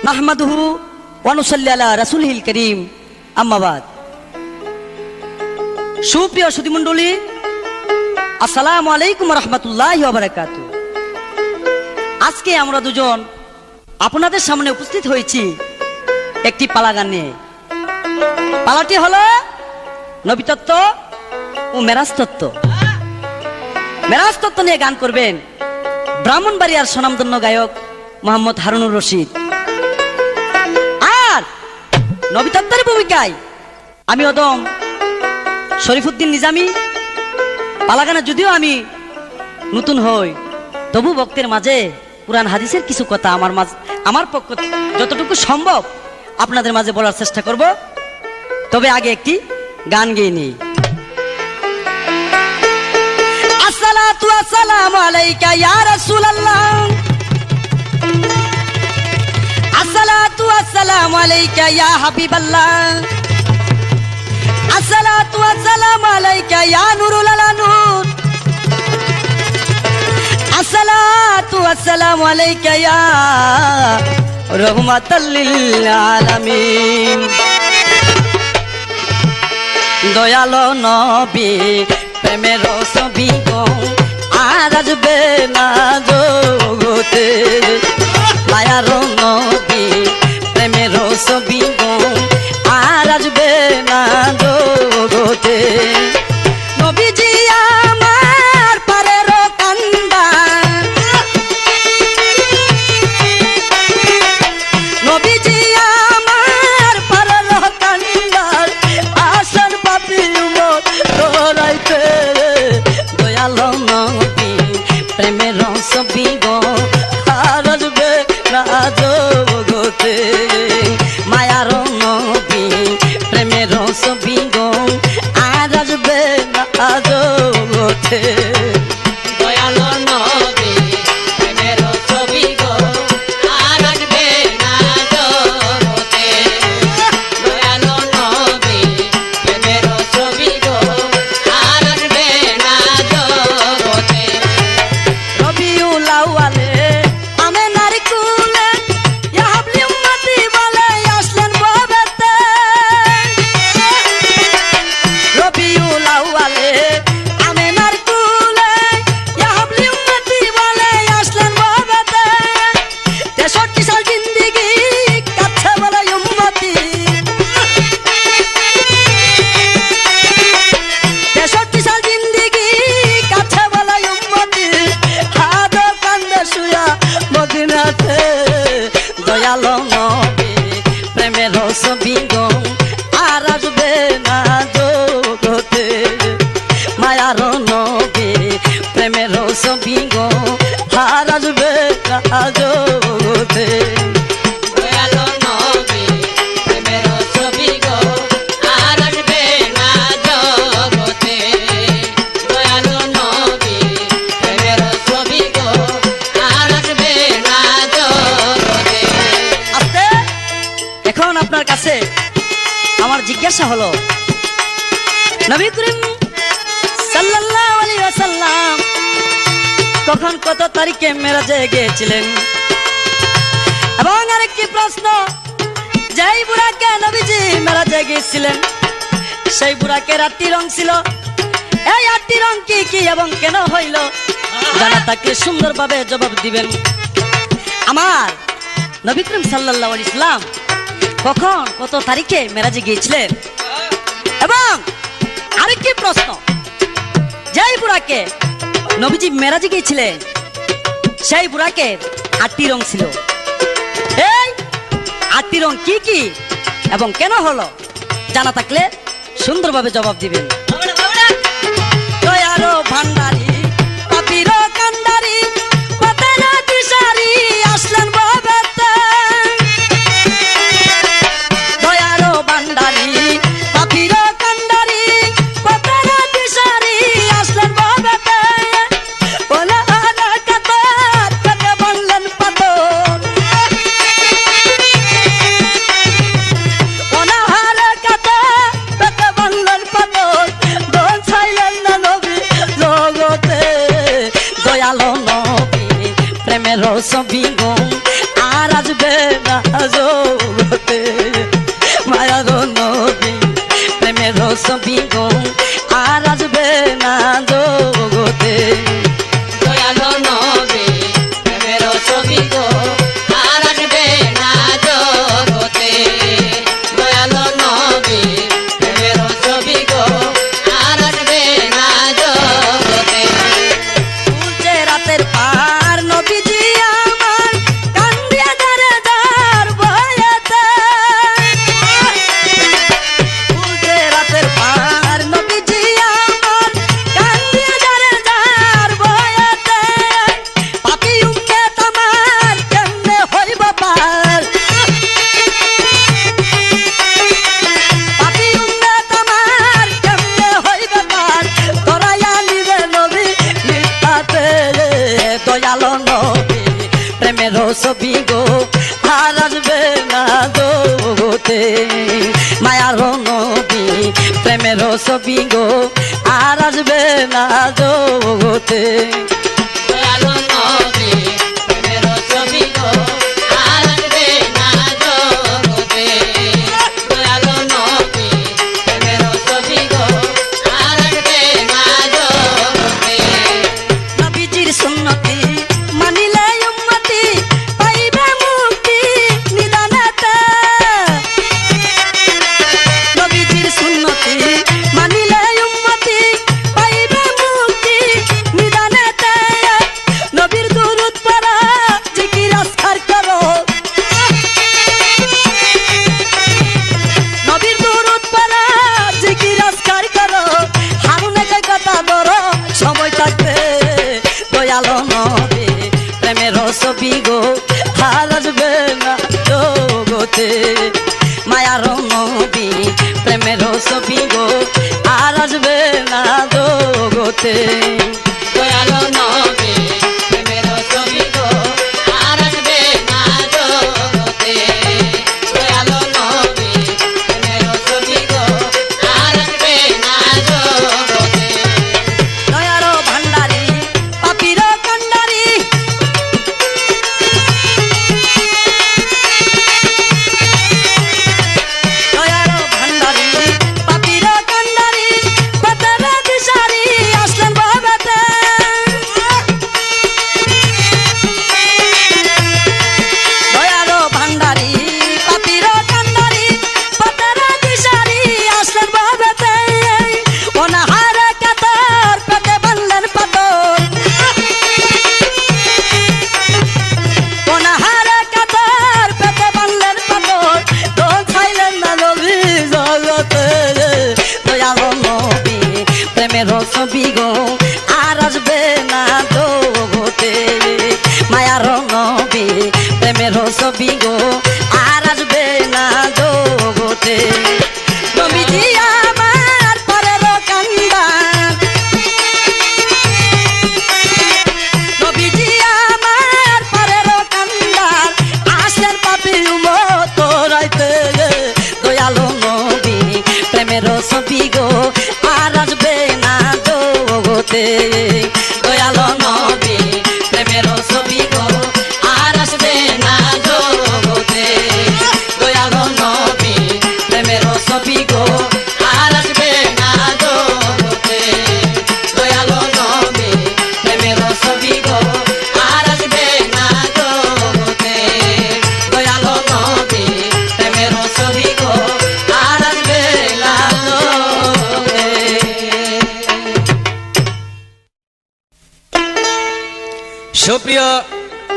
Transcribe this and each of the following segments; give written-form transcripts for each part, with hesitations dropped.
নাহমাদুহু ওয়া নুসাল্লি আলা রাসূলিল কারীম, আম্মা বাদ। সুপ্রিয় সুধীমণ্ডলী, আসসালামু আলাইকুম ওয়া রাহমাতুল্লাহি ওয়া বারাকাতুহু। আজকে আমরা দুজন আপনাদের সামনে উপস্থিত হয়েছি একটি পালা গান নিয়ে। পালাটি হলো নবীতত্ত্ব ও মেরাজ তত্ত্ব। মেরাজ তত্ত্ব নিয়ে গান করবেন ব্রাহ্মণবাড়িয়ার স্বনামধন্য গায়ক মোহাম্মদ হারুনুর রশিদ। আর নবীতত্ত্বের ভূমিকায় আমি অদম শরীফুদ্দিন নিজামী। পালা গানে যদিও আমি নতুন হই, তবু ভক্তের মাঝে কুরআন হাদিসের কিছু কথা আমার পক্ষ যতটুকু সম্ভব আপনাদের মাঝে বলার চেষ্টা করব। তবে আগে একটি গান গেয়ে নিই। আসসালাতু ওয়াসসালামু আলাইকা ইয়া রাসূলুল্লাহ, আসসালাতু ওয়াসসালামু আলাইকা ইয়া হাবিবাল্লাহ, আসসালাতু ওয়াসসালামু আলাইকা ইয়া নূরুল আলা নূর, আসসালাতু ওয়াসসালামু আলাইকা ইয়া রাহমাতাল লিল আলামিন। দয়ালো নবী প্রেমের ছবি গো আর আসবে না জগতে, মায়ার নবী প্রেমের ছবি গো আর আসবে না জগতে। নবীজি আমার পারের কান্দা, নবীজি আমার পারের কান্দার আসার পাপি উমর তোরাইতে। দয়ালো নবী প্রেমের ছবি গো আর আসবে না জগতে, মায়ার নবী প্রেমের ছবি গো আর আসবে না জগতে। দয়ালো নবী প্রেমের ছবি গো আর আসবে না জগতে, দয়ালো নবী প্রেমের ছবি গো আর আসবে না জগতে। রবিউল আউয়ালে আমেনার কুলে ইয়া হাবলি উম্মতি বলে আসলেন ববেতে। রবিউল আউয়ালে আমেনার কুলে ইয়া হাবলি উম্মতি বলে আসলেন ববেতে। 63 সাল জিন্দেগি কাছে বলে উম্মতি, 63 সাল জিন্দেগি কাছে বলে উম্মতি। হাত কান্দে শুয়া মদিনাতে। দয়ালো নবী প্রেমের ছবি গো আর আসবে না জগতে, মায়ার নবী প্রেমের ছবি গো আর আসবে না জগতে। দয়ালো নবী প্রেমের ছবি গো আর আসবে না জগতে, দয়ালো নবী প্রেমের ছবি গো আর আসবে না জগতে। আস্তে, এখন আপনার কাছে আমার জিজ্ঞাসা হলো, নবী করিম সাল্লাল্লাহু আলাইহি ওয়াসাল্লাম কখন কত তারিখে মেরাজে গিয়েছিলেন? এবং আরেকটি প্রশ্ন, যেই বুড়াকে নবীজি মেরাজে গিয়েছিলেন সেই বুড়াকে 8টি রং ছিল। এই 8টি রং কি কি এবং কেন হইল? জানা থাকলে সুন্দরভাবে জবাব দিবেন। আমার নবী করিম সাল্লাল্লাহু আলাইহি ওয়াসাল্লাম কখন কত তারিখে মেরাজে গিয়েছিলেন? এবং আরেকটি প্রশ্ন, যেই বুড়াকে নবীজি মেরাজে গিয়েছিলেন সেই বুড়াকে 8টি রং ছিল। এই 8টি রং কি কি এবং কেন হলো? জানা থাকলে সুন্দরভাবে জবাব দিবেন। দয়ারো ভান্ডারি পাপিরো কান্ডারি পতেনা দিশারি আসলেন ববেতে। দয়ারো ভান্ডারি পাপিরো কান্ডারি পতেনা দিশারি আসলেন ববেতে। ওলা আলা কাতার পেটে বানলেন পাথর, ওলা আলা কাতার পেটে বানলেন পাথর। ছবি গো আর আসবে না জগতে দয়ালো নবী প্রেমের ছবি গো আর আসবে না জগতে তুলছে রাতের পার নবীজি আমার কান্দিয়া দারে দার বয়াতে তুলছে রাতের পার নবীজি আমার কান্দিয়া দারে দার বয়াতে পাপি উম্মে তামার কেমনে হইব পার পাপি উম্মে তামার কেমনে হইব পার তোরাইয়া নিবে নবী মিথ্যাতে দয়ালো নবী প্রেমের ছবি গো আর আসবে না জগতে মায়ার নবী প্রেমের ছবি গো আর আসবে না জগতে দয়ালো নবী প্রেমের ছবি গো আর আসবে না জগতে দয়ালো নবী প্রেমের ছবি গো আর আসবে না জগতে নবীজির সুন্নতি মানিলে উম্মতি পাইবে মুক্তি নিদানেতে নবীজির সুন্নতি মানিলে উম্মতি পাইবে মুক্তি নিদানেতে নবীর দুরূদ পড়া জিকির আজকার করো নবীর দুরূদ পড়া জিকির আজকার করো হারুনে কথা ধরো সময় থাকতে দয়ালো নবী প্রেমের ছবি গো আর আসবে না জগতে মায়ার নবী প্রেমের ছবি গো আর আসবে না জগতে দয়ালো নবী প্রেমের ছবি গো আর আসবে না জগতে দয়ালো নবী প্রেমের ছবি গো আর আসবে না জগতে দয়ার ভান্ডারি পাপির কান্ডারি দয়ার ভান্ডারি পাপির কান্ডারি পাতারা দিশারি আসলেন বাবাতে দয়ার ভান্ডারি পাপির কান্ডারি পাতারা দিশারি আসলেন বাবাতে অনাহারে কাতর পেটে বানলেন পাতর অনাহারে কাতর পেটে বানলেন পাতর দোল খাইলেন না নবী জগতে দয়ালো নবী প্রেমের ছবি গো আর আসবে না জগতে মায়ার নবী প্রেমের ছবি গো আর আসবে না জগতে নবীজি আমার পরের কান্দান নবীজি আমার পরের কান্দান আসলেন পাপি উম্মত রাইতে দয়ালো নবী প্রেমের ছবি গো আর আসবে না জগতে দয়ালো নবী প্রেমের ছবি গো আর আসবে না জগতে দয়ালো নবী প্রেমের ছবি গো আর আসবে না জগতে দয়ালো নবী প্রেমের ছবি গো আর আসবে না জগতে দয়ালো নবী প্রেমের ছবি গো আর আসবে না জগতে। সুপ্রিয়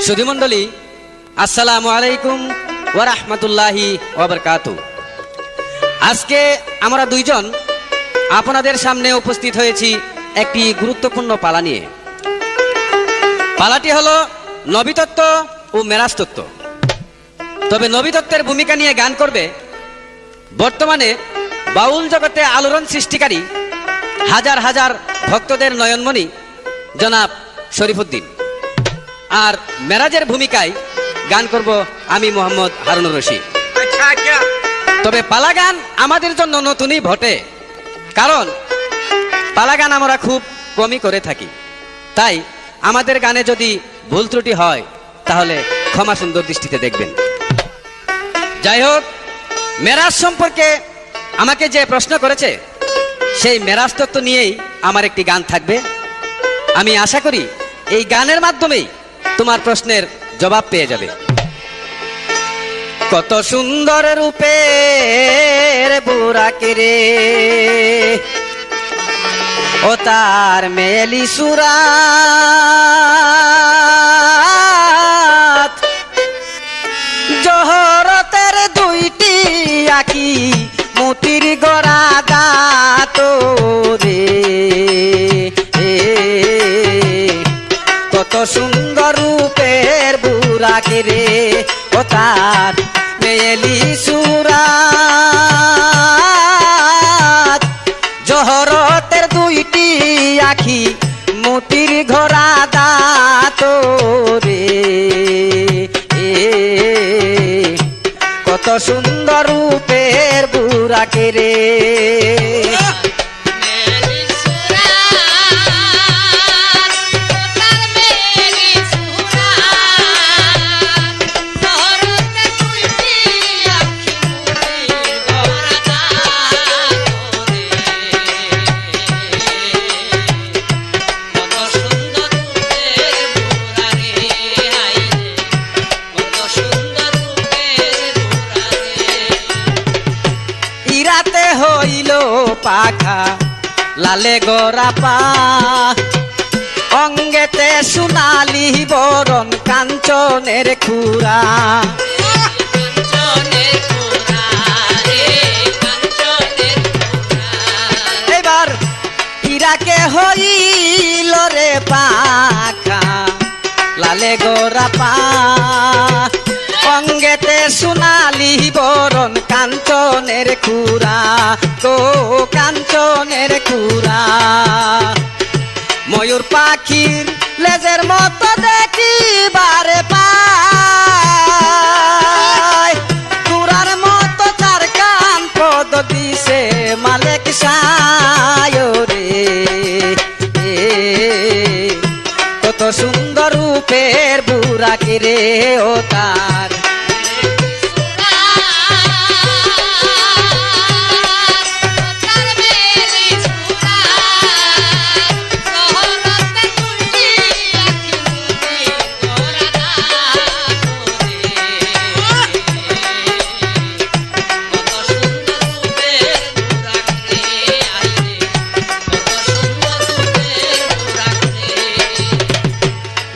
সুধীমণ্ডলী, আসসালামু আলাইকুম ওয়া রাহমাতুল্লাহি ওয়া বারাকাতুহু। আজকে আমরা দুইজন আপনাদের সামনে উপস্থিত হয়েছি একটি গুরুত্বপূর্ণ পালা নিয়ে। পালাটি হলো নবীতত্ত্ব ও মেরাজ তত্ত্ব। তবে নবীতত্ত্বের ভূমিকা নিয়ে গান করবে বর্তমানে বাউল জগতে আলোড়ন সৃষ্টিকারী হাজার হাজার ভক্তদের নয়নমণি জনাব শরীফুদ্দিন। আর মেরাজের ভূমিকায় গান করব আমি মোহাম্মদ হারুনুর রশিদ। তবে পালা গান আমাদের জন্য নতুনই বটে, কারণ পালা গান আমরা খুব কমই করে থাকি। তাই আমাদের গানে যদি ভুল ত্রুটি হয় তাহলে ক্ষমা সুন্দর দৃষ্টিতে দেখবেন। যাই হোক, মেরাজ সম্পর্কে আমাকে যে প্রশ্ন করেছে সেই মেরাজ তত্ত্ব নিয়েই আমার একটি গান থাকবে। আমি আশা করি এই গানের মাধ্যমেই তোমার প্রশ্নের জবাব পেয়ে যাবে। কত সুন্দর রূপের বুড়াকে রে, ও তার মেলি সুরাত, জহরতের দুইটি আঁকি মতির গড়া দাঁত রে। কত সুন্দর রূপের বুড়াকে রে, ও তার মেলি সুরাত, জহরতের দুইটি আঁখি মতির ঘোরা দাঁত রে। কত সুন্দর রূপের বুড়াকে রে। ইরাতে হইল পাখা লালে গোরা পা, অঙ্গেতে সোনালি বরণ কাঞ্চনের খুরা। এবার ইরাকে হইল রে পাখা লালে গোরা পা, অঙ্গেতে সোনালি বরণ কাঞ্চনের খুরা গো কাঞ্চনের খুরা। ময়ূর পাখির লেজের মতো দেখিবারে পায়, খুরার মতো তার কান পদ দিছে মালেক সায় রে। কত সুন্দর রূপের বুড়াকে রে, ও তার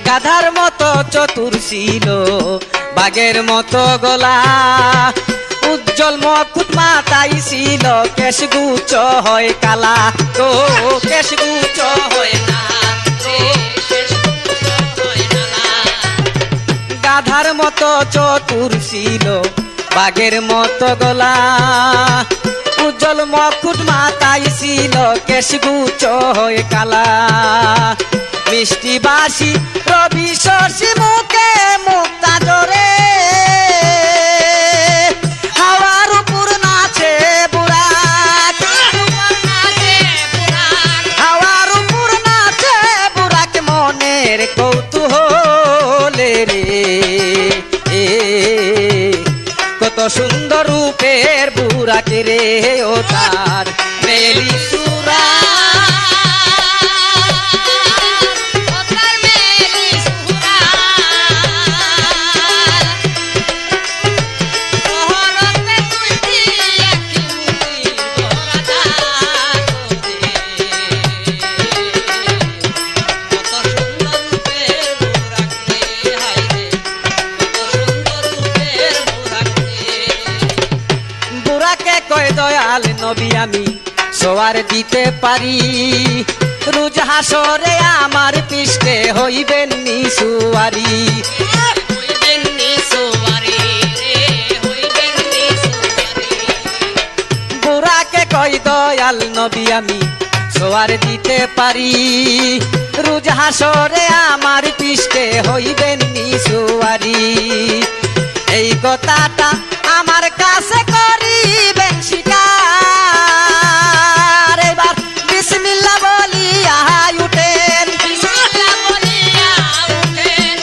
গাধার মতো চতুর ছিল, বাঘের মতো গলা, উজ্জ্বল মুকুট মাথায় ছিল, কেশগুচ্ছ হয় কালা গো কেশগুচ্ছ হয় না। গাধার মতো চতুর ছিল, বাঘের মতো গলা, উজ্জ্বল মুকুট মাথায় ছিল, কেশগুচ্ছ হয় কালা। মিষ্টি বাসি রবি শশী মুখে মুক্তা জরে, হাওয়ার উপর নাচে বুড়াক, হাওয়ার উপর নাচে বুড়াক মনের কৌতূহলে রে। কত সুন্দর রূপের বুড়াকে রে, ও তার মেলি সুরা। দয়াল নবী আমি সোয়ার দিতে পারি, রোজ হাসরে আমার পৃষ্ঠে হইবেন নিসুয়ারি। বুড়াকে কই দয়াল নবী আমি সোয়ার দিতে পারি, রোজ হাসরে আমার পৃষ্ঠে হইবেন নিসুয়ারি। এই কথাটা আমার কাছে করিবেন স্বীকার, এবার বিসমিল্লাহ বলিয়া উঠেন,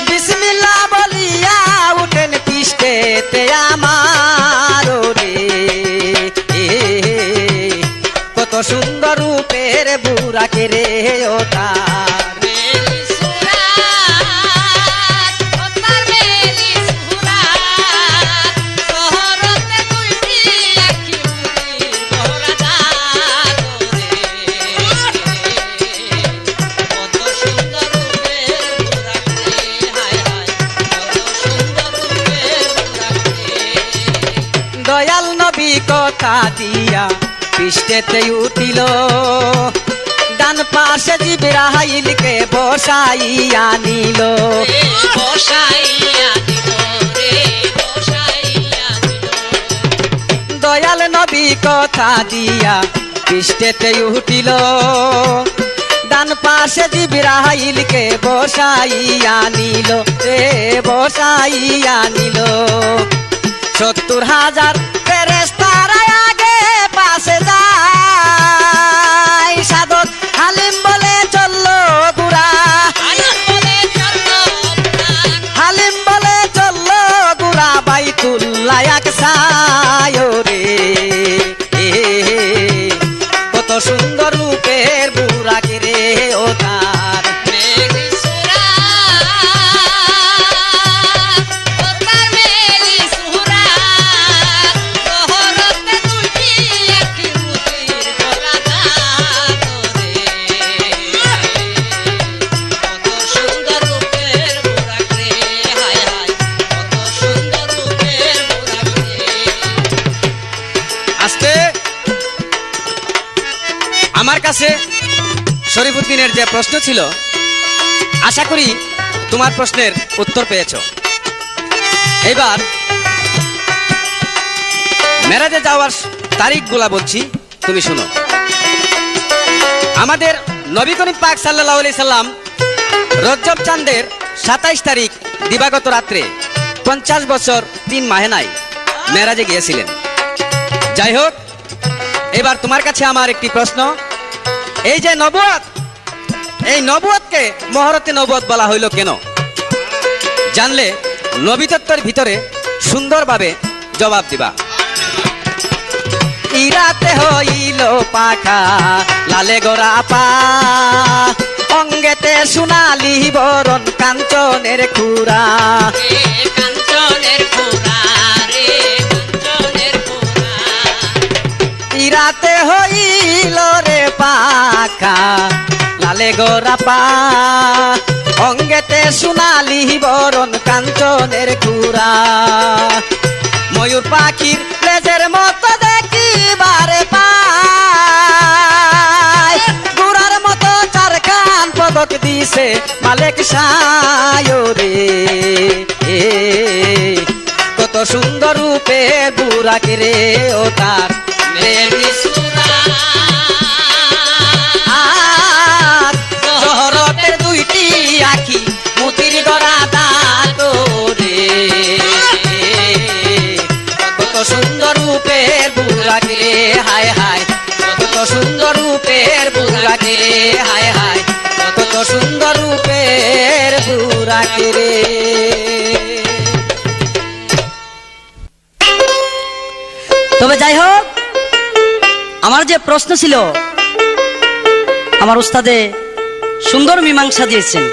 বিসমিল্লাহ বলিয়া উঠেন পৃষ্ঠেতে আমার রে। কত সুন্দর রূপের বুড়াকে রে, ও তার কথা দিয়া পৃষ্ঠেতে উঠিল, ডান পাশে জিবরাইলকে বসাইয়া নিল। বসাইয়া দিল রে, বসাইয়া দিল। দয়াল নবী কথা দিয়া পৃষ্ঠেতে উঠিল, ডান পাশে জিবরাইলকে বসাইয়া নিল রে, বসাইয়া নিল। 70,000 ফেরেশতারা আগে পাশে যায়, সাধক হালিম বলে চললো গুড়া, আনন্দ বলে চলল প্রাণ। হালিম বলে চললো গুড়া বাইতুল্লাহ আকসায় রে। কত সুন্দর রূপের বুড়াকে রে ও তার, মেরি সুরাত, ও তার মেরি সুরাত, তোহরতে দুটি একটি মুতির গলা দাঁত রে। কত সুন্দর রূপের বুড়াক রে, হায় হায়, কত সুন্দর রূপের বুড়াক রে। আজকে আমার কাছে শরীফুদ্দিনের যে প্রশ্ন ছিল, আশা করি তোমার প্রশ্নের উত্তর পেয়েছ। এবার মেরাজে যাওয়ার তারিখগুলা বলছি, তুমি শুনো। আমাদের নবী করিম পাক সাল্লাল্লাহু আলাইহি সাল্লাম রজব চাঁদের 27 তারিখ দিবাগত রাত্রে 50 বছর 3 মাহেনায় মেরাজে গিয়েছিলেন। যাই হোক, এবার তোমার কাছে আমার একটি প্রশ্ন। এই যে নবুয়ত, এই নবুয়তকে মহরতে নবুয়ত বলা হইল কেন? জানলে নবীতত্ত্বের ভিতরে সুন্দরভাবে জবাব দিবা। ইরাতে হইল পাখা লালে গোরা পা, অঙ্গেতে সোনালি বরণ কাঞ্চনের খুরা। রে কাঞ্চনের খুরা, রে কাঞ্চনের খুরা। ইরাতে হইল রে পাখা লালে গোরা পা, অঙ্গেতে সোনালি বরণ কাঞ্চনের খুরা। ময়ূর পাখির লেজের মতো দেখিবারে পায়, গুড়ার মতো চারখান পদক দিছে মালেক সায় রে। কত সুন্দর রূপে বুড়াকে রে ও তার, মেরি সুরাত, শহরতের দুইটি আখি মুতির গড়া দাঁত রে। কত সুন্দর রূপের বুড়াকে রে, হায় হায়, কত সুন্দর রূপের বুড়াকে রে, হায় হায়, কত সুন্দর রূপের বুড়াকে রে। তবে যাই হোক, আমার যে প্রশ্ন ছিল, আমার উস্তাদে সুন্দর মীমাংসা দিয়েছেন।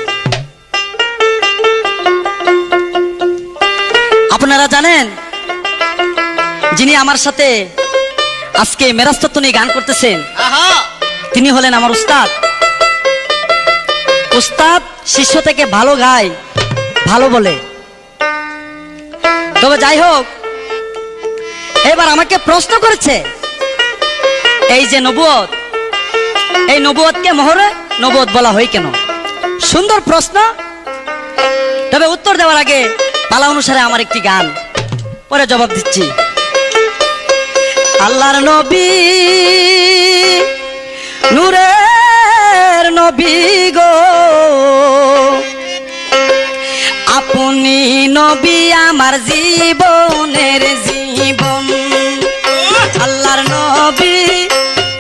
আপনারা জানেন, যিনি আমার সাথে আজকে মেরাজ তত্ত্ব নিয়ে গান করতেছেন, তিনি হলেন আমার উস্তাদ। উস্তাদ শিষ্য থেকে ভালো গায়, ভালো বলে। তবে যাই হোক, এবার আমাকে প্রশ্ন করেছে, এই যে নবুয়ত, এই নবুয়তকে মোহরে নবুয়ত বলা হয় কেন? সুন্দর প্রশ্ন। তবে উত্তর দেওয়ার আগে পালা অনুসারে আমার একটি গান, পরে জবাব দিচ্ছি। আল্লাহর নবী, নূরের নবী গো, আপনি নবী আমার জীবনের জীবন। আল্লাহর নবী,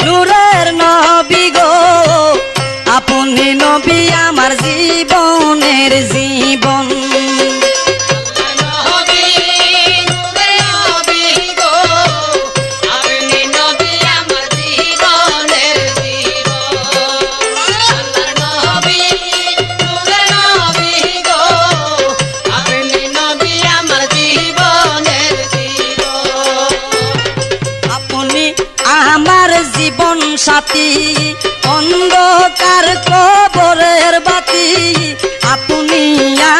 নূরের নবী গো, আপনি নবী আমার জীবনের জীবন। নবী, নূরের নবী গো, আপনি নবী আমার জীবনের জীবন। আল্লাহর নবী, নূরের নবী গো, আপনি নবী আমার জীবনের জীবন। আপনি আমার জীবন সাথী, অন্ধকার কবরের বাতি, আপনি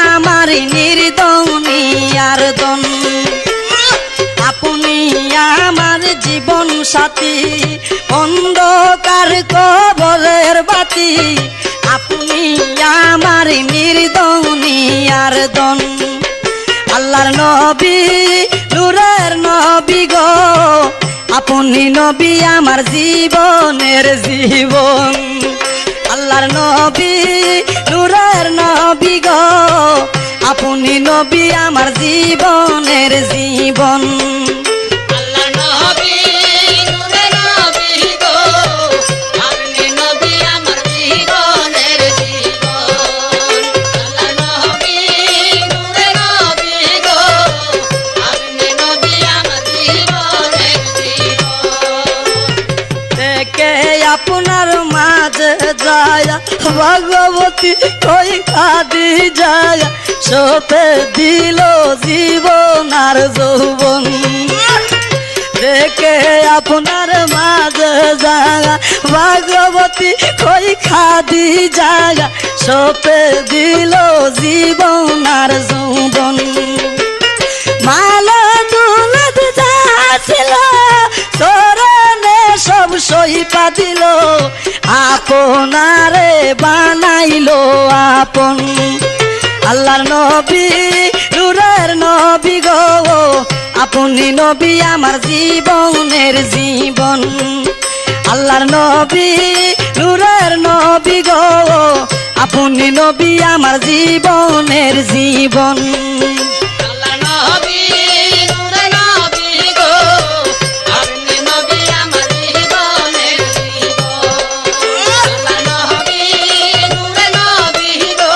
আমার নির্দনিয়ার দন, আপনি আমার জীবন সাথী, অন্ধকার কবরের বাতি, আপনি আমার নির্দনিয়ার দন। আল্লাহর নবী নূরের নবী গো, আপনি নবী আমার জীবনের জীবন। আল্লাহর নবী নূরের নবী গো, আপনি নবী আমার জীবনের জীবন। আল্লাহ নবী নূরের নবী গো, আপনি নবী আমার জীবনের জীবন। আল্লাহ নবী নূরের নবী গো, আপনি নবী আমার জীবনের জীবন। দেখে আপনার মাঝে যায় ভগবতী কই কাঁদি যায়, সপে দিল জীবন আর যৌবন। দেখে আপনার মাঝে যায় ভগবতী কই খাদি যায়, সপে দিল জীবন আর যৌবন। মালা দুলাদ যাছিল চরণে সব সইপা দিল, আপনারে বানাইলো আপন। আল্লাহর নবী নূরের নবী গো, আপনি নবী আমার জীবনের জীবন। আল্লাহর নবী নূরের নবী গো, আপনি নবী আমার জীবনের জীবন। আল্লাহ নবী নূরের নবী গো, আপনি নবী আমার জীবনের জীবন। আল্লাহ নবী নূরের নবী গো,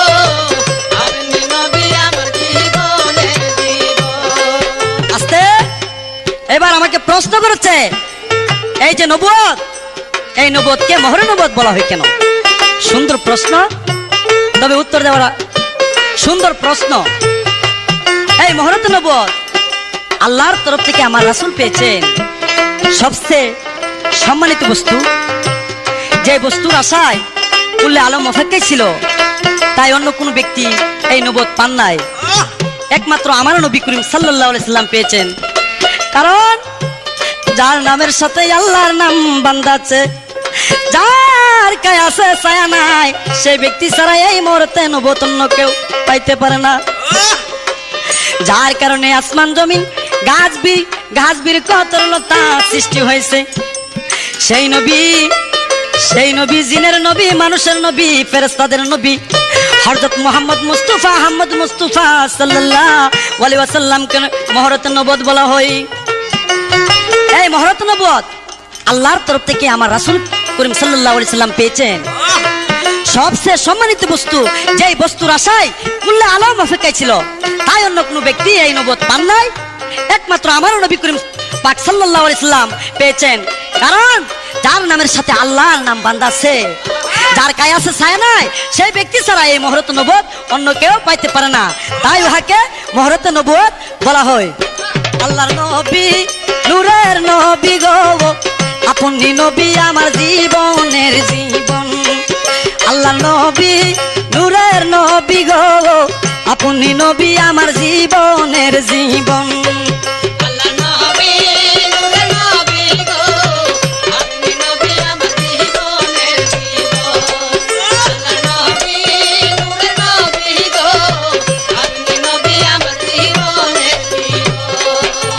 আপনি নবী আমার জীবনের জীবন। আস্তে এবার আমাকে প্রশ্ন করেছে, এই যে নবুয়ত, এই নবুয়তকে মোহরে নবুয়ত বলা হয় কেন? সুন্দর প্রশ্ন, তবে উত্তর দেওয়া সুন্দর প্রশ্ন। এই মোহরত নবুয়ত আল্লাহর তরফ থেকে আমার রাসূল পেয়েছেন সবচেয়ে সম্মানিত বস্তু, যে বস্তুর আশায় কুল্লে আলম অপেক্ষায় ছিল, তাই অন্য কোনো ব্যক্তি এই নবুয়ত পান নাই। একমাত্র আমার নবী করিম সাল্লাল্লাহু আলাইহি সাল্লাম পেয়েছেন। কারণ যার নামের সাথে আল্লাহর নাম বান্ধাছে, যার গায়ে আছে ছায়া নাই, সেই ব্যক্তি ছাড়া এই মুহূর্তে নবুয়ত অন্য কেউ পাইতে পারে না। যার কারণে আসমান জমিন গাছবির কতরলতা সৃষ্টি হয়েছে, সেই নবী জিনের নবী, মানুষের নবী, ফেরেশতাদের নবী হযরত মুহাম্মদ মুস্তাফা সাল্লাল্লাহু আলাইহি ওয়াসাল্লামকে মুহররত নবুয়ত বলা হয়। এই মুহররত নবুয়ত আল্লাহর তরফ থেকে আমার রাসূল করিম সাল্লাল্লাহু আলাইহি সাল্লাম পেয়েছেন সবচেয়ে সম্মানিত বস্তু, যেই বস্তুর আশায় কুল্লে আলম অপেক্ষায় ছিল, তাই অন্য কোনো ব্যক্তি এই নবুয়ত পান নাই। একমাত্র আমার নবী করিম পাক সাল্লাল্লাহু আলাইহি সাল্লাম পেয়েছেন। কারণ যার নামের সাথে আল্লাহর নাম বান্ধা আছে, যার গায়ে আছে ছায়া নাই, সেই ব্যক্তি ছাড়া এই মুহূর্ত নবুয়ত অন্য কেউ পাইতে পারে না, তাই উহাকে মুহূর্ত নবুয়ত বলা হয়। আল্লাহর নবী নূরের নবী গো, আপনি নবী আমার জীবনের জীবন। আল্লাহর নবী নূরের নবী গো, আপনি নবী আমার জীবনের জীবন। আল্লাহ নবী নূরের নবী গো, আপনি নবী আমার জীবনের জীবন। আল্লাহ নবী নূরের নবী গো, আপনি নবী আমার জীবনের জীবন।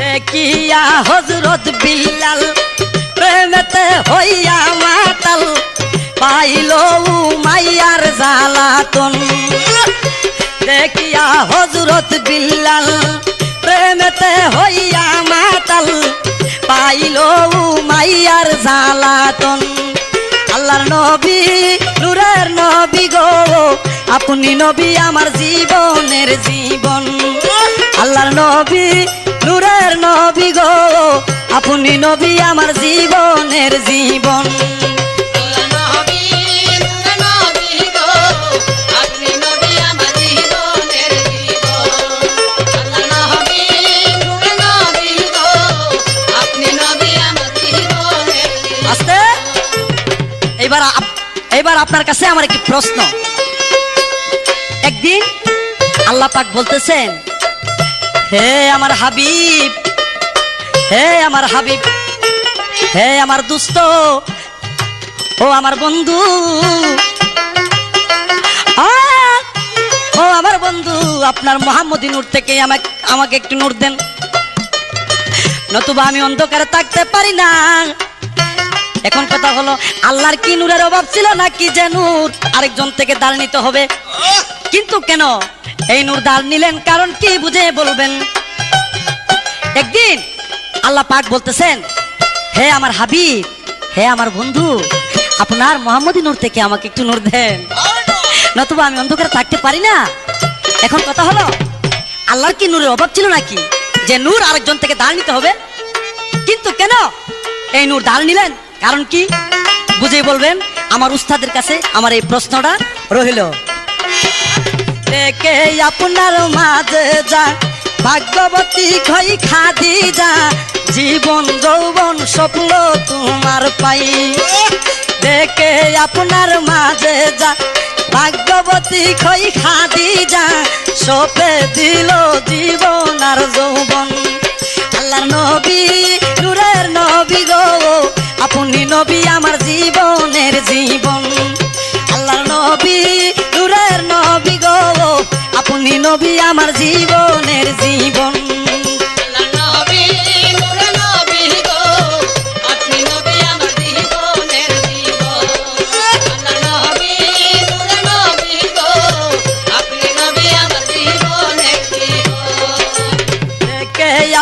দেখিয়া হযরত বিল্লাল প্রেমেতে হইয়া মাতাল, পাইল উমাইয়ার জ্বালাতন। দেখিয়া হযরত বিল্লাল প্রেমেতে হইয়া মাতাল, পাইল উমাইয়ার জ্বালাতন। আল্লাহর নবী নূরের নবী গো, আপনি নবী আমার জীবনের জীবন। আল্লাহর নবী নূরের নবী গো, আপনি নবী আমার জীবনের জীবন। আল্লাহ নবী নূরের নবী গো, আপনি নবী আমার জীবনের জীবন। আল্লাহ নবী নূরের নবী গো, আপনি নবী আমার জীবনের জীবন। আস্তে এবার আপনার কাছে আমার একটি প্রশ্ন। একদিন আল্লাহ পাক বলতেছেন, হে আমার হাবিব, হে আমার হাবিব, হে আমার দুস্ত, ও আমার বন্ধু, ও আমার বন্ধু, আপনার মোহাম্মদী নূর থেকে আমাকে একটু নূর দেন, নতুবা আমি অন্ধকারে থাকতে পারি না। এখন কথা হলো, আল্লাহর কি নূরের অভাব ছিল নাকি যে নূর আরেকজন থেকে দাঁড় নিতে হবে? কিন্তু কেন এই নূর দাঁড় নিলেন, কারণ কি বুঝে বলবেন? একদিন আল্লাহ পাক বলতেছেন, হে আমার হাবিব, হে আমার বন্ধু, আপনার মোহাম্মদী নূর থেকে আমাকে একটু নূর দেন, নতুবা আমি অন্ধকারে থাকতে পারি না। এখন কথা হলো, আল্লাহর কি নূরের অভাব ছিল নাকি যে নূর আরেকজন থেকে দাঁড় নিতে হবে? কিন্তু কেন এই নূর দাঁড় নিলেন, কারণ কি বুঝেই বলবেন? আমার উস্তাদের কাছে আমার এই প্রশ্নটা রইল। দেখে আপনার মাঝে যা ভাগ্যবতী খই খাদিজা, জীবন যৌবন স্বপ্ন তোমার পাই। দেখে আপনার মাঝে যা ভাগ্যবতী খই খাদিজা, সপে দিল জীবন আর যৌবন। আল্লাহর নবী, নূরের নবী গো, আপনি নবী আমার জীবনের জীবন। আল্লাহর নবী, নূরের নবী গো, আপনি নবী আমার জীবনের জীবন।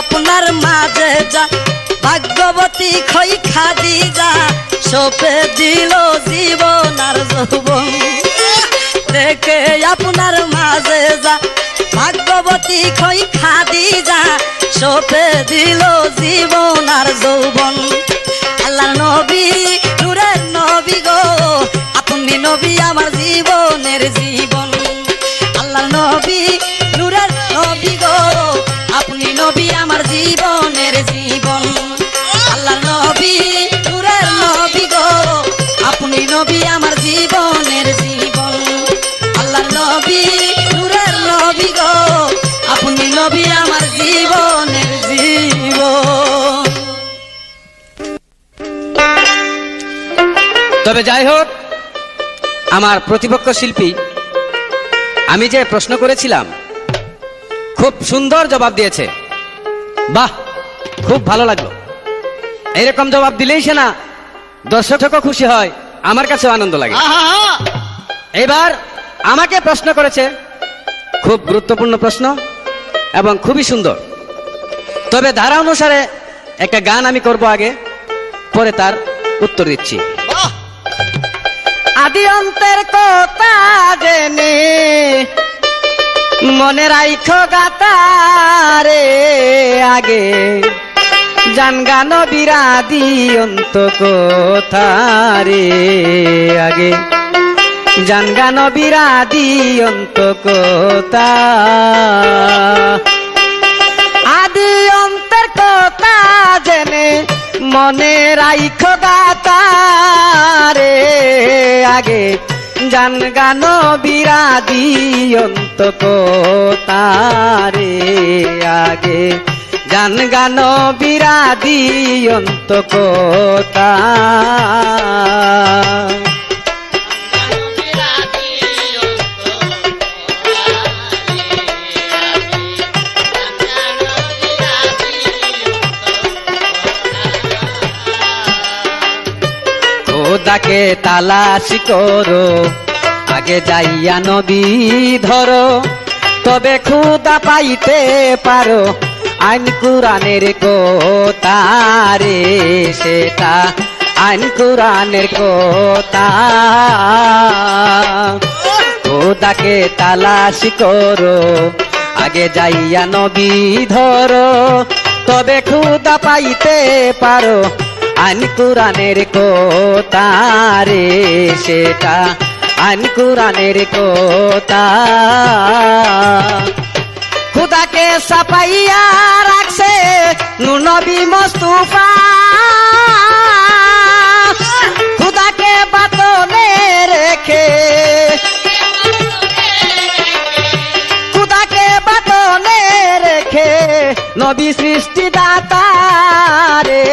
আপনার মাঝে যা ভাগ্যবতী খই খাদিজা, সপে দিল জীবন আর যৌবন। দেখে আপনার মাঝে যা ভাগ্যবতী খই খাদিজা, সপে দিল জীবন আর যৌবন। আল্লাহর নবী, নূরের নবী গো, আপনি নবী আমার জীবনের জীবন। আল্লাহর নবী, নূরের নবী গো, আপনি নবী আমার জীবনের জীবন। আল্লাহর নবী, নূরের নবী গো, আপনি নবী আমার জীবনের জীবন। আল্লাহর নবী, নূরের নবী গো, আপনি নবী আমার জীবনের জীবন। তবে যাই হোক, আমার প্রতিপক্ষ শিল্পী আমি যে প্রশ্ন করেছিলাম খুব সুন্দর জবাব দিয়েছে। বাহ, খুব ভালো লাগলো। এইরকম জবাব দিলেই সে না দর্শকও খুশি হয়, আমার কাছেও আনন্দ লাগে। এবার আমাকে প্রশ্ন করেছে, খুব গুরুত্বপূর্ণ প্রশ্ন এবং খুবই সুন্দর। তবে ধারা অনুসারে একটা গান আমি করব আগে, পরে তার উত্তর দিচ্ছি। আদি অন্তের কথা জেনে মনে রাইখো গাতারে, আগে জান গান বিরাদি অন্ত কোথারে, আগে জান গান বিরাদি অন্ত কোথা। আদি অন্তের কথা জেনে মনে রাইখো গাতারে, আগে জান গান বিরাদি অন্ত কোতারে, আগে জান গান বিরাদি অন্ত কোতা। খোদাকে তালাশ করো, আগে যাইয়া নবী ধরো, তবে খুদা পাইতে পারো। আইন কুরআনের কথা রে, সেটা আইন কুরআনের কথা। খোদাকে তালাশ করো, আগে যাইয়া নবী ধরো, তবে খুদা পাইতে পারো। আইন কুরআনের কথা রে, সেটা আইন কুরআনের কথা। খুদাকে সাপাইয়া রাখছে নূর নবী মুস্তাফা, খুদাকে বাতনে রেখে, খুদাকে বাতনে রেখে নবী সৃষ্টি দাতা রে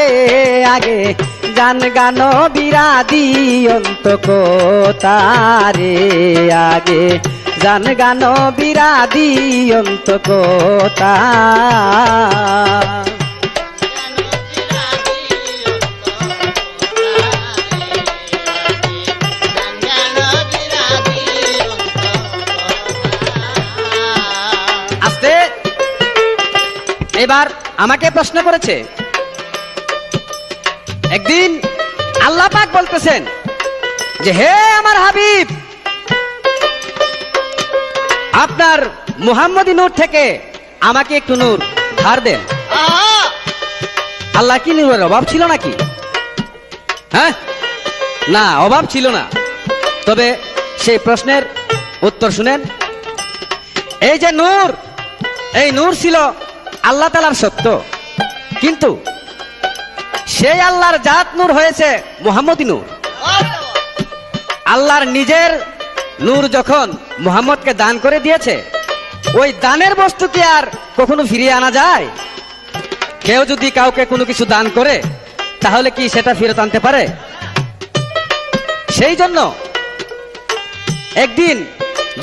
আগে জান গান বিরাদি অন্ত কোতারে আগে জান গান বিরাদি অন্ত কোতা আস্তে এবার আমাকে প্রশ্ন করেছে একদিন আল্লাহ পাক বলতেছেন যে হে আমার হাবিব আপনার মুহাম্মদী নূর থেকে আমাকে একটু নূর ধার দেন আল্লাহ কি নূরের অভাব ছিল নাকি হ্যাঁ না অভাব ছিল না তবে সেই প্রশ্নের উত্তর শুনেন এই যে নূর এই নূর ছিল আল্লাহ তাআলার সত্য কিন্তু সেই আল্লাহর জাত নূর হয়েছে মুহাম্মদী নূর আল্লাহর নিজের নূর যখন মুহাম্মদকে দান করে দিয়েছে ওই দানের বস্তু কি আর কখনো ফিরিয়ে আনা যায় কেউ যদি কাউকে কোনো কিছু দান করে তাহলে কি সেটা ফেরত আনতে পারে সেই জন্য একদিন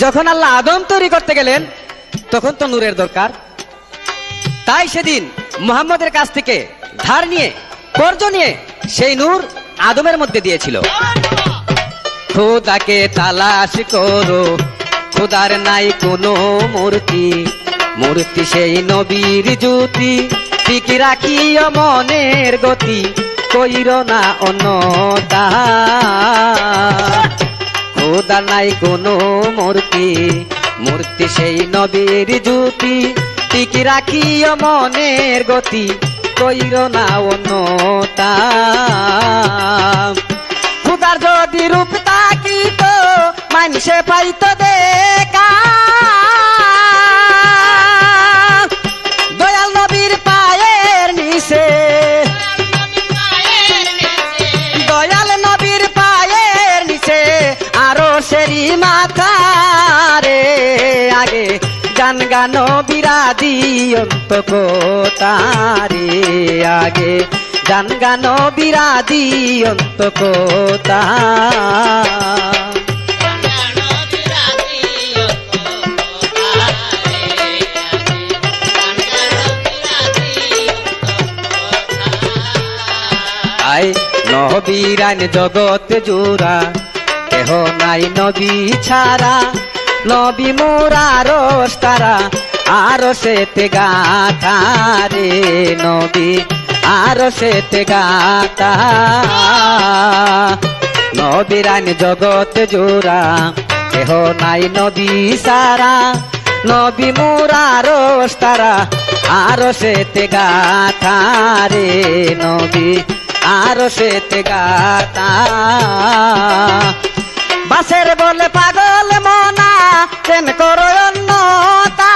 যখন আল্লাহ আদম তৈরি করতে গেলেন তখন তো নূরের দরকার তাই সেদিন মুহাম্মদের কাছ থেকে ধার নিয়ে কর্জ নিয়ে সেই নূর আদমের মধ্যে দিয়েছিল খোদাকে তালাশ করো খোদার নাই কোনো মূর্তি মূর্তি সেই নবীর জ্যোতি ঠিক রাখিও মনের গতি কইর না অন্যতা খোদা নাই কোনো মূর্তি মূর্তি সেই নবীর জ্যোতি ঠিক রাখিও মনের গতি কইর না অন্যতা খুদার যদি রূপ তাকিত মানুষে পাইতো দেখা দয়াল নবীর পায়ের নিচে দয়াল নবীর পায়ের নিচে আরো সেরি মাথা রে আগে গান গান বিরাদি অন্ত কোতারে আগে গান গান বিরাদি অন্ত কোতা আই নবীরান জগৎ জোড়া কেহ নাই নবী ছাড়া নবী মোরার তারা আর সেতে গাথা রে নবী আর সেতে গাথা নবীরান জগৎ জোড়া কেহ নাই নবী সারা নবী মোরার তারা আর সেতে গাথা রে নবী আর সেতে গাথা বাসের বলে পাগল মনা কেন করো অন্যতা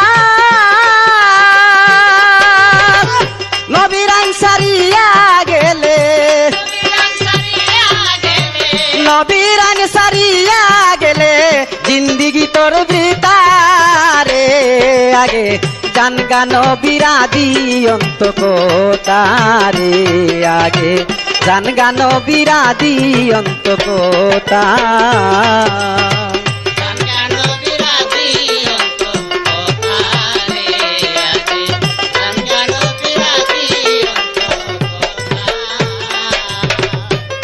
নবীর আইন সারিয়া গেলে নবীর আইন সারিয়া গেলে জিন্দিগি তোর বৃতারে আগে গান গান বিরাদি অন্ত কোতারে আগে গান গান বিরাদি অন্ত কোতা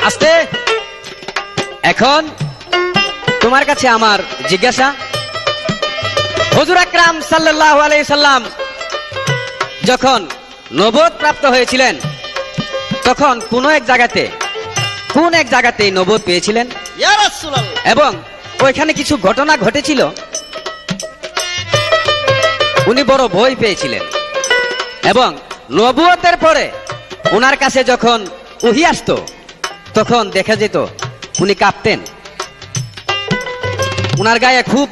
আস্তে এখন তোমার কাছে আমার জিজ্ঞাসা হুজুর আকরাম সাল্লাল্লাহু আলাইহি সাল্লাম যখন নবুয়ত প্রাপ্ত হয়েছিলেন তখন কোন এক জায়গাতে নবুয়ত পেয়েছিলেন ইয়া রাসূলুল্লাহ এবং ওইখানে কিছু ঘটনা ঘটেছিল উনি বড় ভয় পেয়েছিলেন এবং নবুয়তের পরে ওনার কাছে যখন ওহী আসতো তখন দেখা যেত উনি কাঁপতেন উনার গায়ে খুব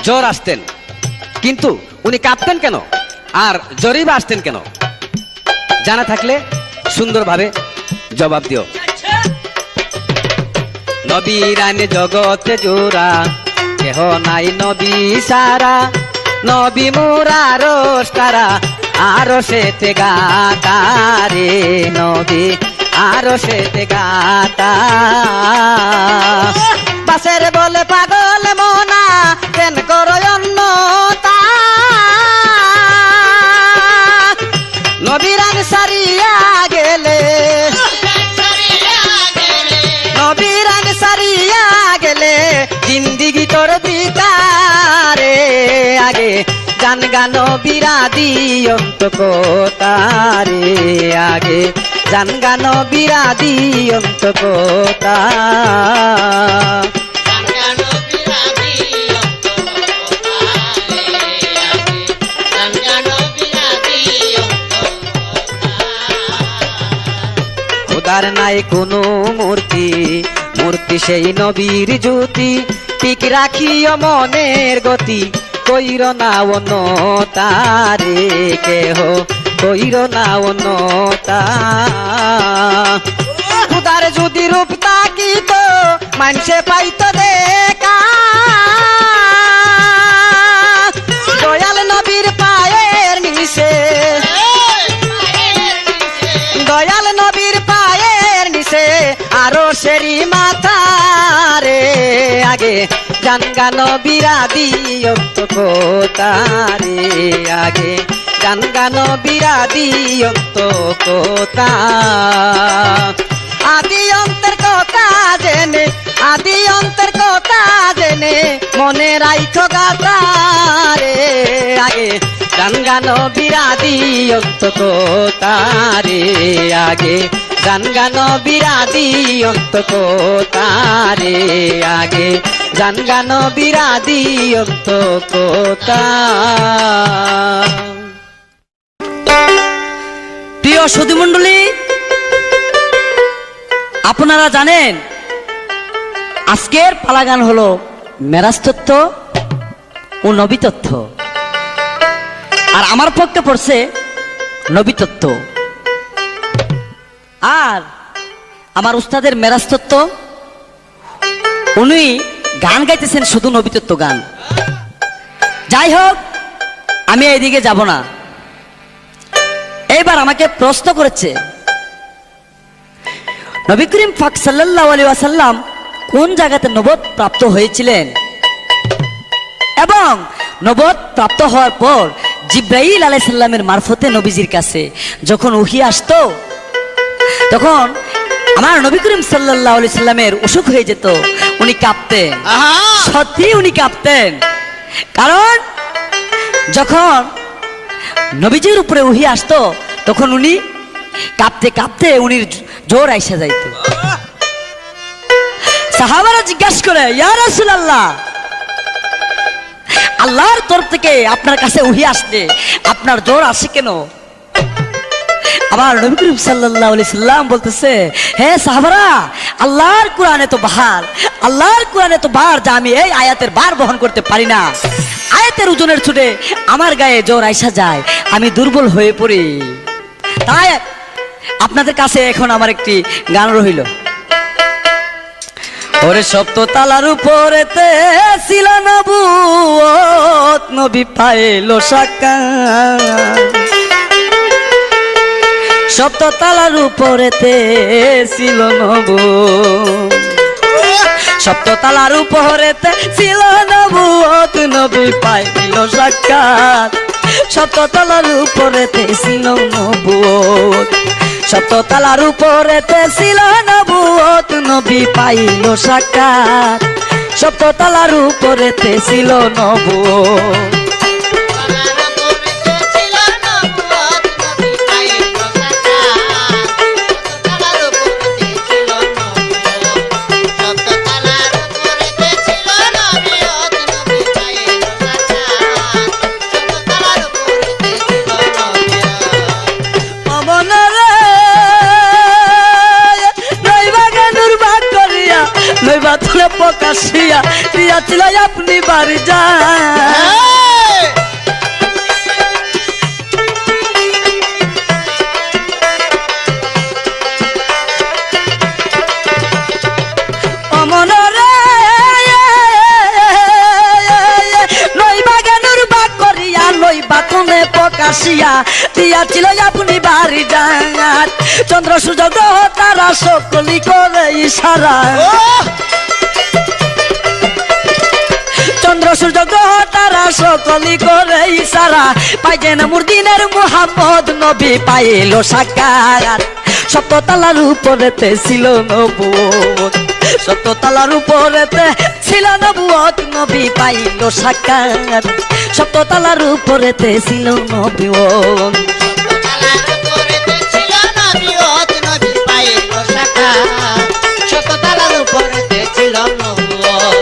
জ্বর আসতেন কিন্তু উনি কাঁপতেন কেন আর জ্বরই বা আসতেন কেন জানা থাকলে সুন্দরভাবে জবাব দিও নবীরান জগৎ জোড়া কেহ নাই নবী সারা নবী মোরার তারা আরো সেতে গাতা রে নবী আরো সেতে গাতা বাসের বলে পাগল মনা কেন করো অন্যতা নবীরান সারিয়া গেলে নবীরান সারিয়া গেলে জিন্দিগি তোর বিকারে আগে গান গান বিরাদি অন্ত কোতারে আগে গান গান বিরাদি অন্ত কোতা খোদার নাই কোনো মূর্তি মূর্তি সেই নবীর জ্যোতি ঠিক রাখিও মনের গতি কইর না অন্যতারে কেহ কইর না অন্যতা খোদার যদি রূপ তাকিত মানুষে পাইত দেখা দয়াল নবীর পায়ের নিচে দয়াল নবীর পায়ের নিচে আরো সেরি মাথা রে আগে জানগান বিরাদি অন্ত কোতারে আগে জানগান বিরাদি অন্ত কোতা আদি অন্তের কথা জেনে আদি অন্তের কথা জেনে মনে রাইখো গাতা রে আগে গান বিরাদি অন্ত কোতারে আগে গান বিরাদি অন্ত কোতারে আগে গান বিরাদি অন্ত কোতা প্রিয় সুধীমণ্ডলী, আপনারা জানেন আজকের পালাগান হলো মেরাজ তত্ত্ব ও নবী তত্ত্ব, আর আমার পক্ষে পড়ছে নবী তত্ত্ব। আর আমার উস্তাদের মেরাজ তত্ত্ব, উনি গান গাইতেছেন শুধু নবী তত্ত্ব গান। যাই হোক, আমি এইদিকে যাব না। এইবার আমাকে প্রশ্ন করেছে নবী করিম পাক সাল্লাল্লাহু আলাইহি ওয়াসাল্লাম কোন জায়গাতে নবুয়ত প্রাপ্ত হয়েছিলেন, এবং নবুয়ত প্রাপ্ত হওয়ার পর জিব্রাইল আলাইহিস সালামের মারফতে নবীজির কাছে যখন ওহী আসতো তখন আমার নবী করিম সাল্লাল্লাহু আলাইহি সাল্লামের অসুখ হয়ে যেত, উনি কাঁপতেন। সত্যি উনি কাঁপতেন, কারণ যখন নবীজির উপরে ওহী আসতো তখন উনি কাঁপতে কাঁপতে উনি জ্বর আইসা যাইত। সাহাবারা জিজ্ঞাসা করে, ইয়া রাসূলুল্লাহ, আল্লাহর তরফ থেকে আপনার কাছে ওহী আসলে আপনার জ্বর আসে কেন? আবার নবী করিম সাল্লাল্লাহু আলাইহি সাল্লাম বলতেছে, হে সাহাবারা, আল্লাহর কোরআনে তো বাহার, আল্লাহর কোরআনে তো বাহার যা আমি এই আয়াতের বার বহন করতে পারি না। আয়াতের ওজনের ছুটে আমার গায়ে জ্বর আইসা যায়, আমি দুর্বল হয়ে পড়ি। তাই আপনাদের কাছে এখন আমার একটি গান রইল। ওরে সপ্ত তালার উপরেতে ছিল নবুয়ত, নবী পাইলো সাক্ষাৎ। সপ্ত তালার উপরেতে ছিল নবুয়ত, সপ্ত তালার উপরেতে ছিল নবুয়ত, নবী পাইলো সাক্ষাৎ। সপ্ত তালার উপরেতে ছিল নবুয়ত, সপ্ত তালার উপরেতে ছিল নবুয়ত, নবী পাইলো সাক্ষাৎ। সপ্ত তালার উপরেতে ছিল নবুয়ত। প্রকাশিয়া দিয়াছিল আপনি বাড়ি যান, অমনরে লইবা জ্ঞানুর বাক করিয়া, লইবা কোনে প্রকাশিয়া দিয়াছিল আপনি বাড়ি যান, চন্দ্র সূর্য গ্রহ তারা সকলি করে ইশারা, চন্দ্র সূর্য গ্রহ তারা সকলি করে ইশারা, পাইজেন মুরদিনের মুহাম্মদ নবী পাইল সাকার, সপ্ততলার উপরেতে ছিল নবুয়ত, সপ্ততলার উপরেতে ছিল নবুয়ত, নবী পাইল সাকার, সপ্ততলার উপরেতে ছিল নবুয়ত। সপ্ততলার উপরেতে ছিল নবুয়ত, নবী পাইল সাক্ষাৎ, সপ্ততলার উপরেতে ছিল নবুয়ত,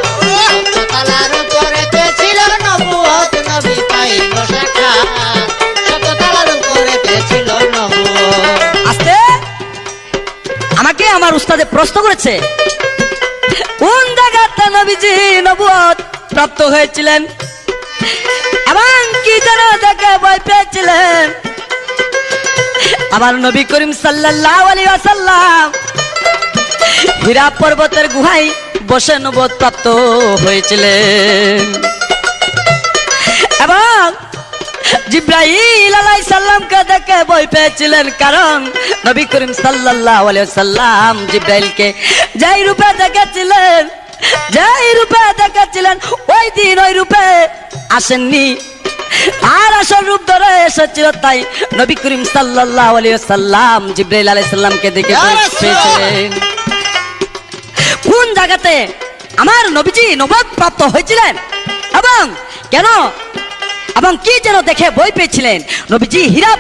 সপ্ততলার উপরেতে ছিল নবুয়ত, নবী পাইল সাক্ষাৎ, সপ্ততলার উপরেতে ছিল নবুয়ত। আস্তে আমাকে আমার উস্তাদে প্রশ্ন করেছে কোন জায়গাতে নবীজি নবুয়ত প্রাপ্ত হয়েছিলেন এবং কি যেন দেখে ভয় পেয়েছিলেন। আমার নবী করিম সাল্লাল্লাহু আলাইহি ওয়াসাল্লাম হীরা পর্বতের গুহায় বসে নবুয়ত প্রাপ্ত হয়েছিলেন এবং জিব্রাইল আলাইহিস সালামকে দেখে ভয় পেয়েছিলেন, কারণ নবী করিম সাল্লাল্লাহু আলাইহি ওয়াসাল্লাম জিব্রাইলকে যেই রূপে দেখেছিলেন, যেই রূপে দেখেছিলেন ওই দিন ওই রূপে আসেননি, আর আসল রূপ ধরে এসেছিল। তাই নবী করিম সাল্লাল্লাহু আলাইহি ওয়াসাল্লাম জিব্রাইল আলাইহিস সালামকে দেখে ভয় পেয়েছিলেন। কোন জায়গাতে আমার নবীজি নবুয়ত প্রাপ্ত হয়েছিলেন এবং কেন এবং কি যেন দেখে ভয় পেয়েছিলেন। নবীজি হীরা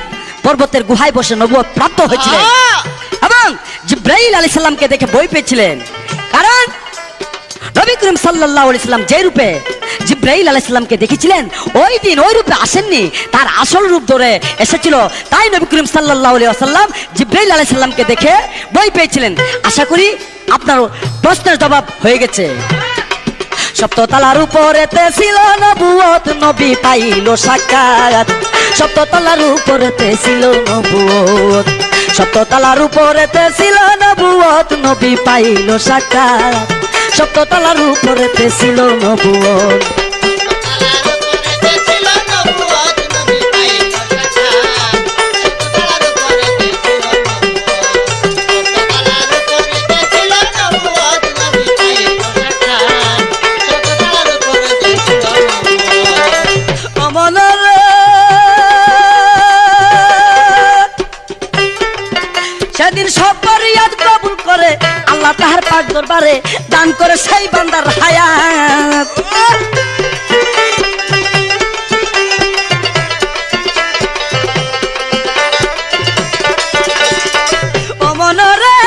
পর্বতের গুহায় বসে নবুয়ত প্রাপ্ত হয়েছিলেন এবং জিব্রাইল আলাইহিস সালামকে দেখে ভয় পেয়েছিলেন, কারণ নবী করিম সাল্লাল্লাহু আলাইহি সাল্লাম যে রূপে জিব্রাইল আলাইহিস সালামকে দেখেছিলেন ওই দিন ওই রূপে আসেননি, তার আসল রূপ ধরে এসেছিল। তাই নবী করিম সাল্লাল্লাহু আলাইহি ওয়াসাল্লাম জিব্রাইল আলাইহিস সালামকে দেখে ভয় পেয়েছিলেন। আশা করি আপনার প্রশ্নের জবাব হয়ে গেছে। সপ্ততলার উপরেতে ছিল নবুয়ত, নবী পাইল সাক্ষাৎ, সপ্ততলার উপরেতে ছিল নবুয়ত, সপ্ততলার উপরেতে ছিল নবুয়ত, নবী পাইল সাক্ষাৎ, সপ্ততলার উপরেতে ছিল নবুয়ত। সেদিন সব ফরিয়াদ কবুল করে আল্লাহ তাহার পাক দরবারে দান করে সেই বান্দার হায়াত। ও মনরে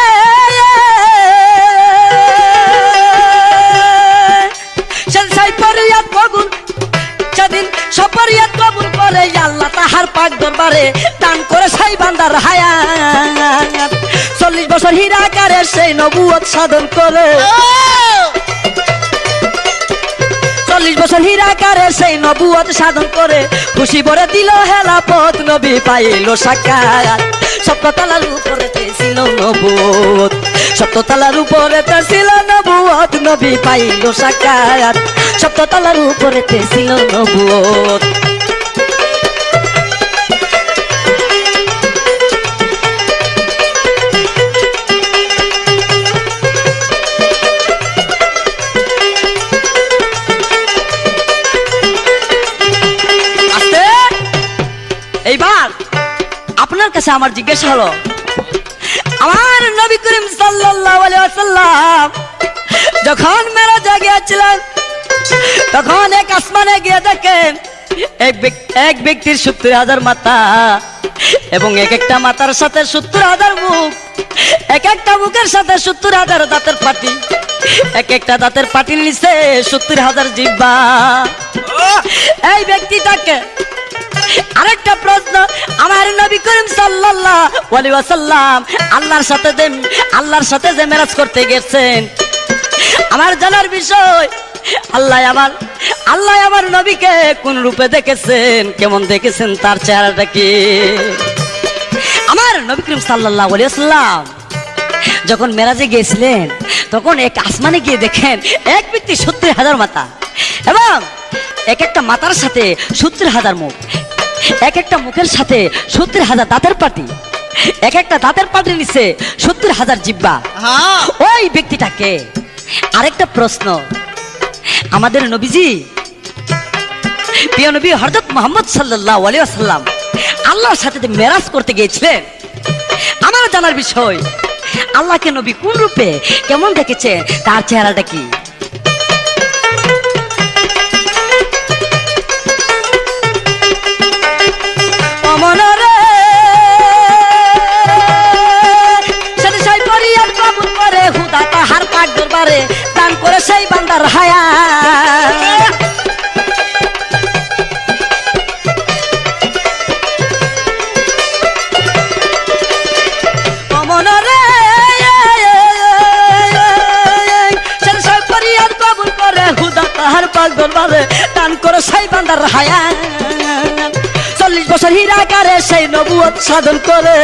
সেই ফরিয়াদ কবুল, সেদিন সব ফরিয়াদ কবুল করে আল্লাহ তাহার পাক দরবারে দান করে সেই বান্দার হায়াত। 40 বছর হীরাকারে সেই নবুয়ত সাধন করে, 40 বছর হীরাকারে সেই নবুয়ত সাধন করে খুশি ভরে দিল হেলাপথ, নবী পাইল সাক্ষাৎ, সপ্ততলার উপরেতে ছিল নবুয়ত, সপ্ততলার উপরেতে ছিল নবুয়ত, নবী পাইল সাক্ষাৎ, সপ্ততলার উপরেতে ছিল নবুয়ত। এইবার আপনার কাছে আমার জিজ্ঞাসা হলো, আমার নবী করিম সাল্লাল্লাহু আলাইহি ওয়াসাল্লাম যখন মেরাজে গিয়েছিলেন তখন এক আসমানে গিয়ে দেখেন এক ব্যক্তির 70,000 মাথা এবং এক একটা মাথার সাথে 70,000 মুখ, এক একটা মুখের সাথে 70,000 দাঁতের পাটি, এক একটা দাঁতের পাটির নিচে 70,000 জিহ্বা। এই ব্যক্তিটাকে আরেকটা প্রশ্ন, আমার নবী করিম সাল্লাল্লাহু আলাইহি ওয়াসাল্লাম আল্লাহর সাথে যে মেরাজ করতে গেছেন, আমার জানার বিষয় আল্লাহ আমার নবীকে কোন রূপে দেখেছেন, কেমন দেখেছেন, তার চেহারাটা কি। আমার নবী করিম সাল্লাল্লাহু আলাইহি ওয়াসাল্লাম যখন মেরাজে গিয়েছিলেন তখন এক আসমানে গিয়ে দেখেন এক ব্যক্তি 70,000 মাথা এবং এক একটা মাথার সাথে 70,000 মুখ, এক একটা মুখের সাথে 70,000 দাঁতের পাটি, এক একটা দাঁতের পাটির নিচে 70,000 জিহ্বা। হ্যাঁ ওই ব্যক্তিটাকে। আরেকটা প্রশ্ন, আমাদের নবীজি প্রিয় নবী হযরত মুহাম্মদ সাল্লাল্লাহু আলাইহি ওয়াসাল্লাম আল্লাহর সাথে যে মেরাজ করতে গিয়েছিলেন, আমার জানার বিষয় আল্লাহকে নবী কোন রূপে কেমন দেখেছে, তার চেহারাটা কি? অমনরে সাথে সাই পরিয়ার কবুল করে হুদা তাহার পাক দরবারে দান করে সেই বান্দার হায়া। অমনরে সাথে সাই পরিয়ার কবুল করে হুদা তাহার পাক দরবারে দান করে সেই বান্দার হায়া। 40 বছর হীরাকারে সেই নবুয়ত সাধন করে,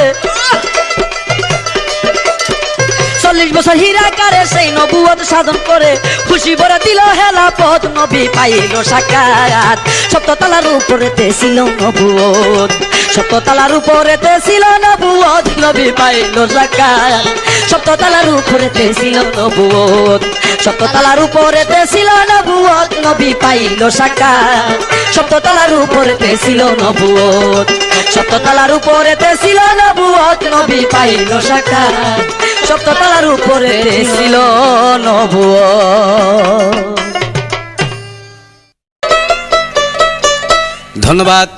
40 বছর হীরাকারে সেই নবুয়ত সাধন করে খুশি ভরে দিল হেলা পথ, নবী পাইল সাক্ষাৎ। সপ্ততলার উপরেতে ছিল নবুয়ত, সপ্ততলার উপরেতে ছিল নবুয়ত, নবী পাইল সাক্ষাৎ। সপ্ততলার উপরেতে ছিল নবুয়ত, সপ্ততলার উপরেতে ছিল নবুয়ত, নবী পাইল সাক্ষাৎ। সপ্ততলার উপরেতে ছিল নবুয়ত, সপ্ততলার উপরেতে ছিল নবুয়ত, নবী পাইল সাক্ষাৎ। সপ্ততলার উপরেতে ছিল নবুয়ত। ধন্যবাদ।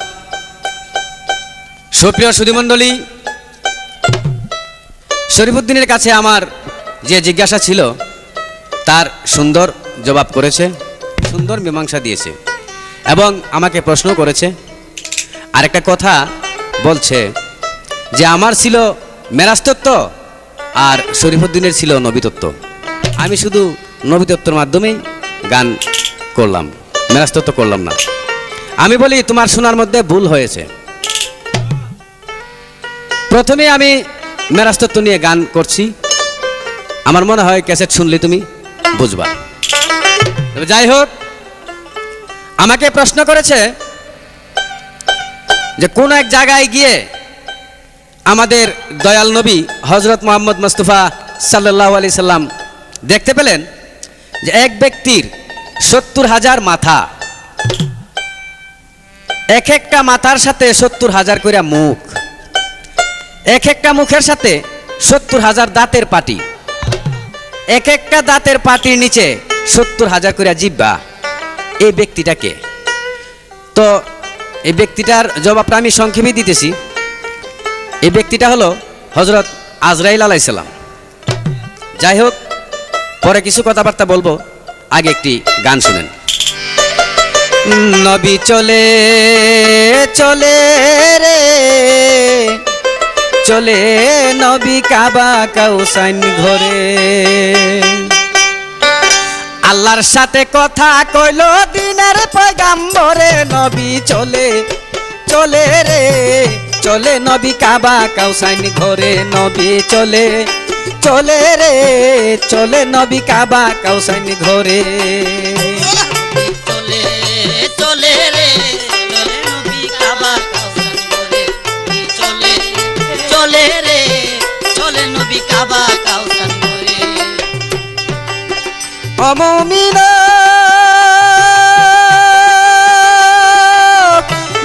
সুপ্রিয় সুধীমণ্ডলী, শরীফুদ্দিনের কাছে আমার যে জিজ্ঞাসা ছিল তার সুন্দর জবাব করেছে, সুন্দর মীমাংসা দিয়েছে এবং আমাকে প্রশ্ন করেছে। আরেকটা কথা বলছে যে আমার ছিল মেরাজ তত্ত্ব আর শরীফুদ্দিনের ছিল নবীতত্ত্ব। আমি শুধু নবীতত্ত্বের মাধ্যমেই গান করলাম, মেরাজ তত্ত্ব করলাম না। আমি বলি তোমার শোনার মধ্যে ভুল হয়েছে। প্রথমে আমি মেরাজ তত্ত্ব নিয়ে গান করছি, আমার মনে হয় ক্যাসেট শুনলে তুমি বুঝবা। তবে যাই হোক, আমাকে প্রশ্ন করেছে যে কোন এক জায়গায় গিয়ে আমাদের দয়াল নবী হযরত মুহাম্মদ মুস্তাফা সাল্লাল্লাহু আলাইহি সাল্লাম দেখতে পেলেন যে এক ব্যক্তির 70,000 মাথা, এক একটা মাথার সাথে 70,000 করে মুখ, এক একটা মুখের সাথে 70,000 দাঁতের পাটি, এক একটা দাঁতের পাটির নিচে 70,000 করে জিহ্বা। এই ব্যক্তিটাকে, তো এই ব্যক্তিটার জবাবটা আমি সংক্ষেপে দিতেছি। এই ব্যক্তিটা হলো হযরত আজরাইল আলাইহিস সালাম। যাই হোক, পরে কিছু কথাবার্তা বলবো, আগে একটি গান শুনেন। নবী চলে চলে রে চলে, নবী কাবা কাউসাইন ঘরে, আল্লাহর সাথে কথা কইল দিনের পয়গাম্বরে। নবী চলে চলে রে চলে, নবী কাবা কাউসাইন ঘরে। নবী চলে চলে রে চলে, নবী কাবা কাউসাইন ঘরে। চলে চলে রে চলে নবী কাবা কাউসান করে, চলে চলে রে চলে নবী কাবা কাউসান করে। অমুমিন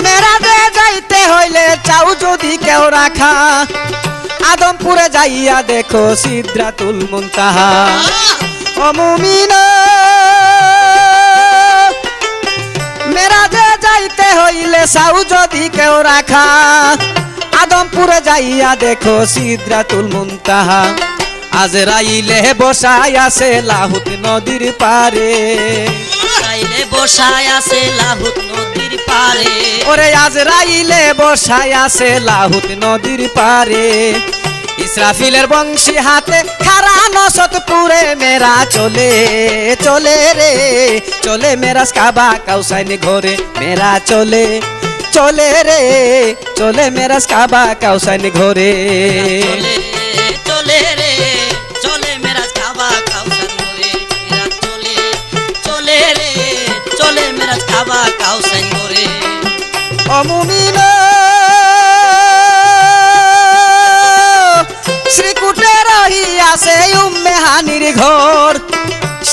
মেরাজে যাইতে হইলে চাও যদি কেউ রাখা, আদমপুরে যাইয়া দেখো সিদরাতুল মুনতাহা। অমুমিন মেরাজে যাইতে হইলে চাও যদি কেউ রাখা, আদমপুরে যাইয়া দেখো সিদরাতুল মুনতাহা। আজরাইলে বসাই আছে লাহুত নদীর পারে, আজরাইলে বসায় আছে লাহুত নদীর পারে। ওরে আজরাইলে বসাই আছে লাহুত নদীর পারে। ইসরাফিলের বংশী হাতে খারা নসতপুরে মেরা চলে চলে রে চলে, মেরাজ কাবা কাউসাইন ঘরে। মেরা চলে চলে রে চলে, মেরাজ কাবা কাউসাইন ঘরে। চলে চলে রে চলে মেরাজ কাবা কাউসান করে, মেরাজ চলে চলে রে চলে মেরাজ কাবা কাউসান করে। অমুমিন ঘর,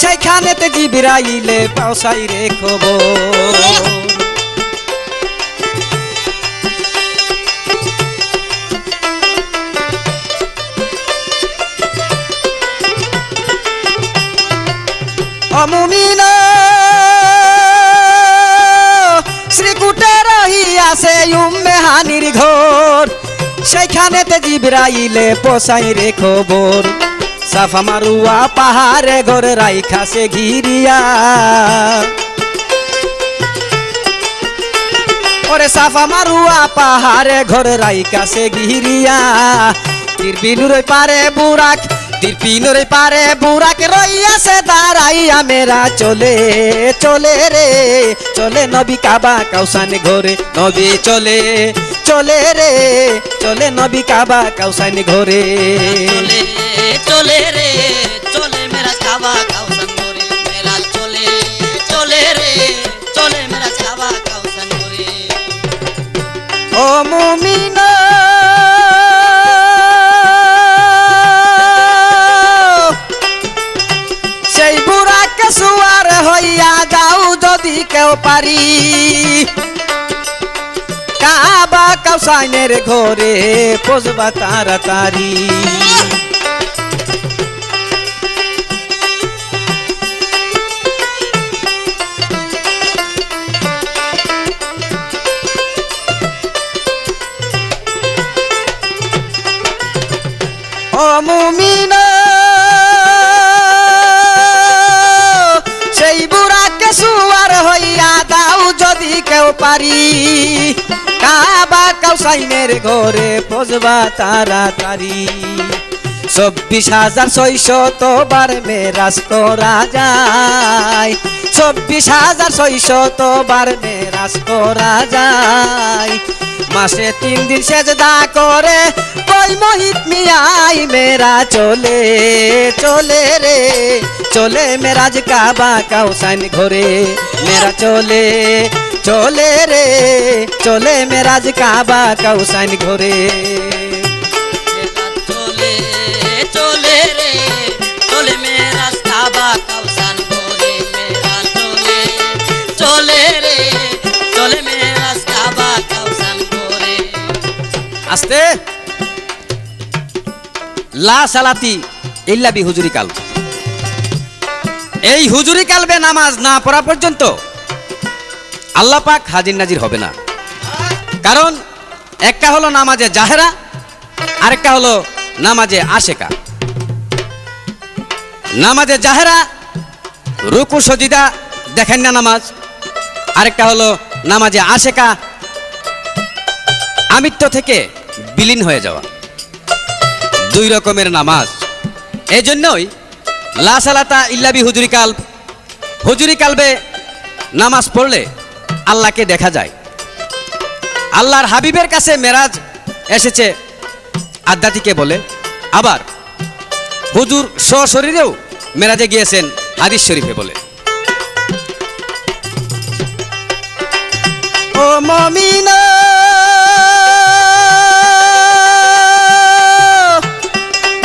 সেখানেতে জিবরাইলে পৌঁছাই রে খবর। অমুমিন শ্রীকুটে রহিয়াছে উম্মে হানির ঘর, সেইখানেতে জিবরাইলে পৌঁছাই রে খবর। সাফা মারুয়া পাহাড়ে ঘর রাইখাছে ঘিরিয়া, ওরে সাফা মারুয়া পাহাড়ে ঘর রাইখাছে ঘিরিয়া। তীরবিনুর পারে বুরাক, তীরবিনুর পারে বুরাক রইয়াছে দাঁড়াইয়া মেরা চলে চলে রে চলে নবী কাবা কাউসান ঘরে, নবী চলে চলে রে চলে নবী কাবা কাউসান ঘরে। চলে চলে রে চলে মেরা কাবা কাউসান ঘরে, মেরা চলে চলে রে চলে মেরা কাবা কাউসান ঘরে। ও মুমিন সেই বুড়াকে সুয়ার হইয়া যাও যদি কেউ পারি, কাবা কাউসাইনের ঘরে পৌঁছবা তাড়াতাড়ি। ও মুমিন সেই বুড়াকে সুয়ার হইয়া দাও যদি কেউ পারি, কাবা কাউসাইনের ঘরে পৌঁছবা তাড়াতাড়ি। 24,600 বার মেরাজ করা যায়, 24,600 বার মেরাজ করা যায়। মাসে 3 দিন সেজদা করে কই মহিত মিয়াই মেরা চলে চলে রে চলে মেরাজ কাবা কাউসাইন ঘরে, মেরা চলে চলে রে চলে মেরাজ কাবা কাউসাইন ঘরে। মেরা চলে চলে রে চলে মেরা কাবা কাউসান ঘরে, মেরা চলে চলে রে চলে মেরা কাবা কাউসান ঘরে। আস্তে লা সালাতি ইল্লা বি হুজুরি কাল, এই হুজুরি কালবে নামাজ না পড়া পর্যন্ত আল্লাহ পাক হাজির নাজির হবে না। কারণ একটা হলো নামাজে জাহেরা, আরেকটা হলো নামাজে আশেকা। নামাজে জাহেরা রুকু সজিদা দেখেন না নামাজ, আরেকটা হলো নামাজে আশেকা আমিত্ব থেকে বিলীন হয়ে যাওয়া। 2 রকমের নামাজ। এই জন্যই লা সালাতা ইল্লা বি হুজুরি কালব, হুজুরি কালবে নামাজ পড়লে আল্লাহকে দেখা যায়। আল্লাহর হাবিবের কাছে মেরাজ এসেছে আধ্যাত্মিকে বলে, আবার হুজুর সশরীরেও মেরাজে গিয়েছেন হাদিস শরীফে বলে। ও মুমিন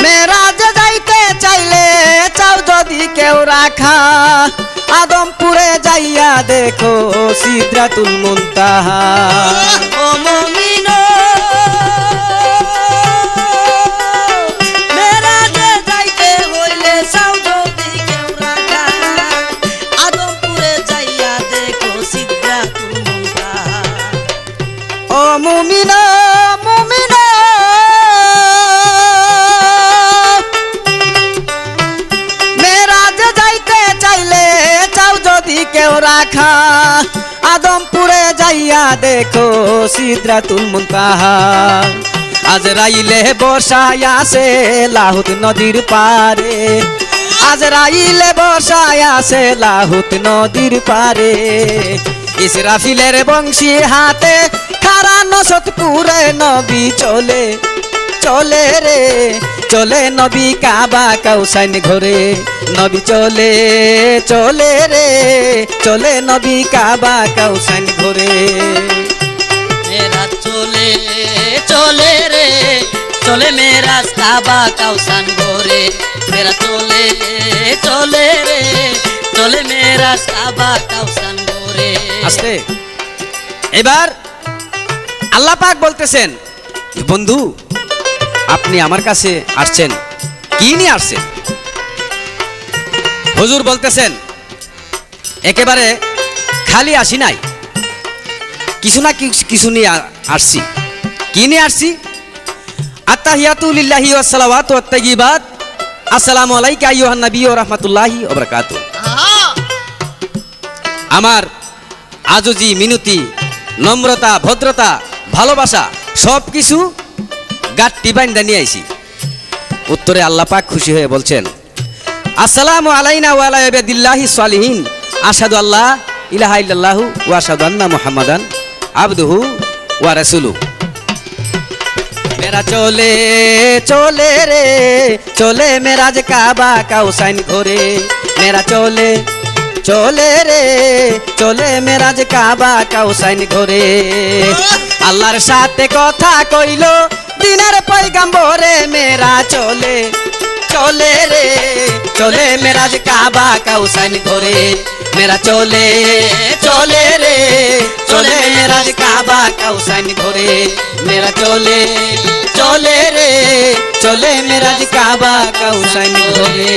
মেরাজে যাইতে চাইলে চাও যদি কেউ রাখা, আদমপুরে যাইয়া দেখো সিদরাতুল মুনতাহা। ও মুমিন মেরাজে যাইতে হইলে চাও যদি কেউ রাখা, আদমপুরে যাইয়া দেখো সিদরাতুল মুনতাহা। ও মুমিন মুমিন মেরাজে যাইতে চাইলে চাও যদি কেউ রাখা, আদমপুরে যাইয়া দেখো সিদরাতুল মুনতাহা। আজরাইলে বসায় আছে লাহুত নদীর পারে, আজরাইলে বসায় আছে লাহুত নদীর পারে। ইসরাফিলের বংশী হাতে খারা নসতপুরে নবী চলে চলে রে চলে নবী কাবা কাউসাইন ঘরে, নবী চলে চলে রে চলে নবী কাবা কাউসাইন ঘরে। মেরা চলে চলে রে চলে মেরাজ কাবা কাউসান গোরে মেরা চলে চলে রে চলে মেরাজ কাবা কাউসান গোরে আস্তে। এবার আল্লাহ পাক বলতেছেন, বন্ধু আপনি আমার কাছে আসছেন, কি নিয়ে আসছেন? হুজুর বলতেছেন, একেবারে খালি আসি নাই, কিছু না কিছু নিয়ে আসছি। কি নিয়ে আসছি? আত্তাহিয়াতু লিল্লাহি ওয়াস সালাওয়াতু ওয়াত তাইয়্যিবাত, আসসালামু আলাইকা আইয়ুহান নবী ওয়া রাহমাতুল্লাহি ওয়া বারাকাতুহু। আমার আজজি মিনতি, নম্রতা, ভদ্রতা, ভালোবাসা সব কিছু গাট্টি বাইন্দা নিয়ে আইছি। উত্তরে আল্লাহ পাক খুশি হয়ে বলছেন, আসসালামু আলাইনা ওয়া আলা ইবাদিল্লাহিস সালিহিন, আশহাদু আল্লা ইলাহা ইল্লাল্লাহু ওয়া আশহাদু আন্না মুহাম্মাদান আবদুহু ওয়া রাসূলুহু। মেরা চলে চলে রে চলে মেরাজ কাবা কাউসাইন ঘরে, মেরা চলে চলে রে চলে মেরাজ কাবা কাউসাইন ঘরে। আল্লাহর সাথে কথা কইল দিনের পয়গাম্বরে, মেরা চলে চলে রে চলে মেরাজ কাবা কাউসাইন ঘরে, মেরা চলে চলে রে চলে মেরাজ কাবা কাউসাইন ঘরে, মেরা চলে চলে রে চলে মেরাজ কাবা কাউসাইন ঘরে।